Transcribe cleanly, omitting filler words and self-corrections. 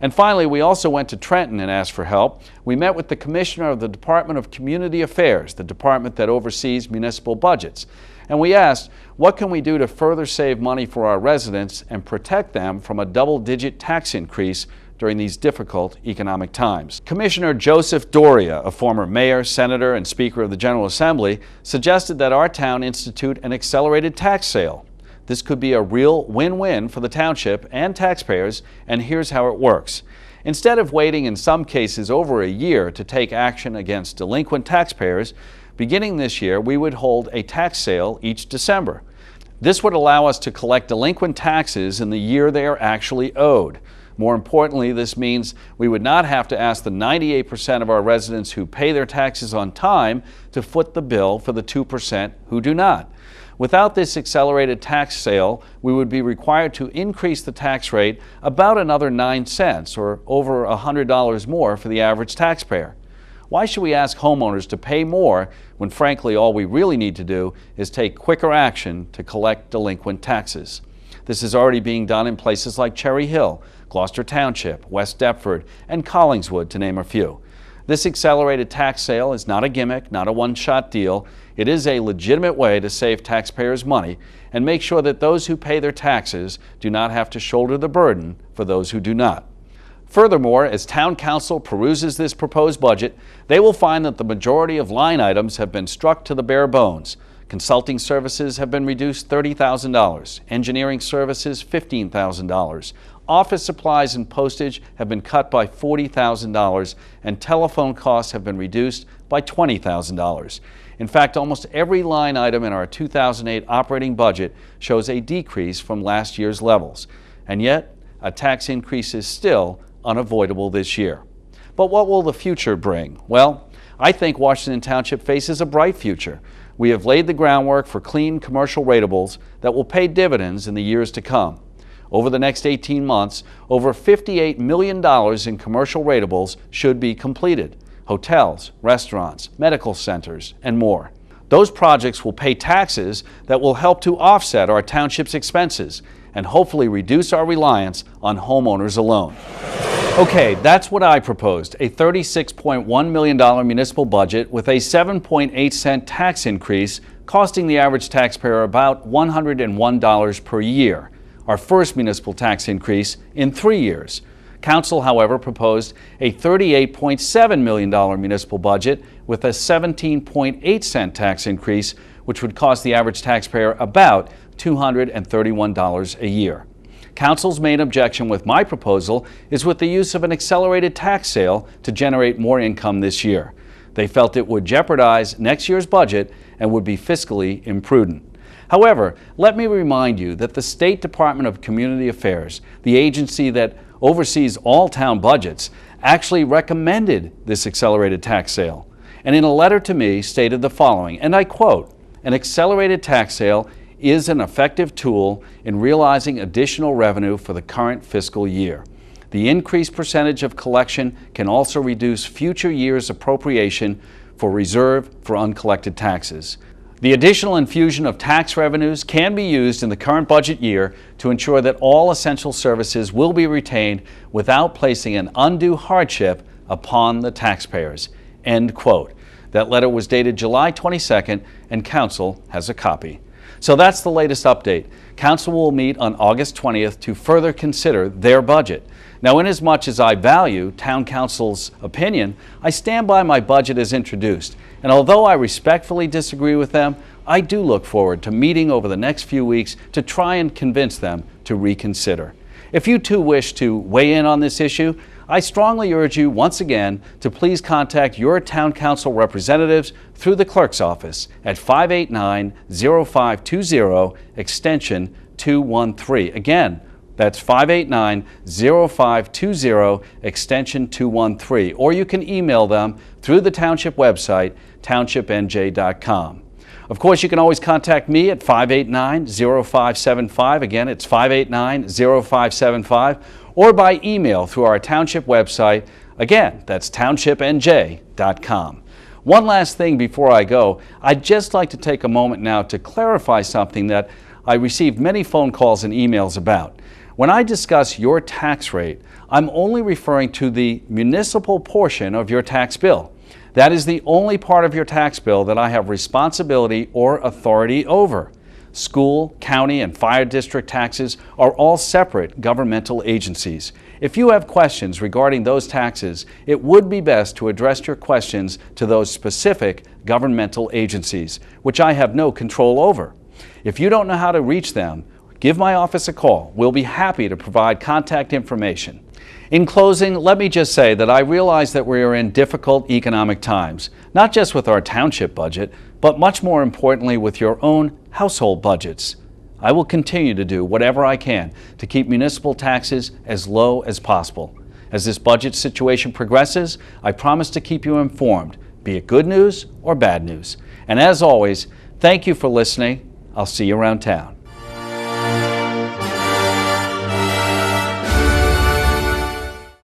And finally, we also went to Trenton and asked for help. We met with the Commissioner of the Department of Community Affairs, the department that oversees municipal budgets. And we asked, what can we do to further save money for our residents and protect them from a double-digit tax increase during these difficult economic times? Commissioner Joseph Doria, a former mayor, senator, and speaker of the General Assembly, suggested that our town institute an accelerated tax sale. This could be a real win-win for the township and taxpayers, and here's how it works. Instead of waiting in some cases over a year to take action against delinquent taxpayers, beginning this year we would hold a tax sale each December. This would allow us to collect delinquent taxes in the year they are actually owed. More importantly, this means we would not have to ask the 98% of our residents who pay their taxes on time to foot the bill for the 2% who do not. Without this accelerated tax sale, we would be required to increase the tax rate about another 9 cents, or over $100 more for the average taxpayer. Why should we ask homeowners to pay more when frankly all we really need to do is take quicker action to collect delinquent taxes? This is already being done in places like Cherry Hill, Gloucester Township, West Deptford, and Collingswood, to name a few. This accelerated tax sale is not a gimmick, not a one-shot deal. It is a legitimate way to save taxpayers money and make sure that those who pay their taxes do not have to shoulder the burden for those who do not. Furthermore, as Town Council peruses this proposed budget, they will find that the majority of line items have been struck to the bare bones. Consulting services have been reduced $30,000, engineering services $15,000, office supplies and postage have been cut by $40,000, and telephone costs have been reduced by $20,000. In fact, almost every line item in our 2008 operating budget shows a decrease from last year's levels. And yet, a tax increase is still unavoidable this year. But what will the future bring? Well, I think Washington Township faces a bright future. We have laid the groundwork for clean commercial ratables that will pay dividends in the years to come. Over the next 18 months, over $58 million in commercial ratables should be completed. Hotels, restaurants, medical centers, and more. Those projects will pay taxes that will help to offset our township's expenses and hopefully reduce our reliance on homeowners alone. Okay, that's what I proposed, a $36.1 million municipal budget with a 7.8-cent tax increase costing the average taxpayer about $101 per year, our first municipal tax increase in 3 years. Council, however, proposed a $38.7 million municipal budget with a 17.8-cent tax increase, which would cost the average taxpayer about $231 a year. Council's main objection with my proposal is with the use of an accelerated tax sale to generate more income this year. They felt it would jeopardize next year's budget and would be fiscally imprudent. However, let me remind you that the State Department of Community Affairs, the agency that oversees all town budgets, actually recommended this accelerated tax sale, and in a letter to me stated the following, and I quote, "An accelerated tax sale is an effective tool in realizing additional revenue for the current fiscal year. The increased percentage of collection can also reduce future years' appropriation for reserve for uncollected taxes. The additional infusion of tax revenues can be used in the current budget year to ensure that all essential services will be retained without placing an undue hardship upon the taxpayers." End quote. That letter was dated July 22nd, and Council has a copy. So that's the latest update. Council will meet on August 20th to further consider their budget. Now, inasmuch as I value Town Council's opinion, I stand by my budget as introduced. And although I respectfully disagree with them, I do look forward to meeting over the next few weeks to try and convince them to reconsider. If you too wish to weigh in on this issue, I strongly urge you once again to please contact your Town Council representatives through the clerk's office at 589-0520 extension 213. Again, that's 589-0520 extension 213. Or you can email them through the township website, townshipnj.com. Of course, you can always contact me at 589-0575. Again, it's 589-0575. Or by email through our township website. Again, that's townshipnj.com. One last thing before I go, I'd just like to take a moment now to clarify something that I received many phone calls and emails about. When I discuss your tax rate, I'm only referring to the municipal portion of your tax bill. That is the only part of your tax bill that I have responsibility or authority over. School, county, and fire district taxes are all separate governmental agencies. If you have questions regarding those taxes, it would be best to address your questions to those specific governmental agencies, which I have no control over. If you don't know how to reach them, give my office a call. We'll be happy to provide contact information. In closing, let me just say that I realize that we are in difficult economic times, not just with our township budget, but much more importantly with your own household budgets. I will continue to do whatever I can to keep municipal taxes as low as possible. As this budget situation progresses, I promise to keep you informed, be it good news or bad news. And as always, thank you for listening. I'll see you around town.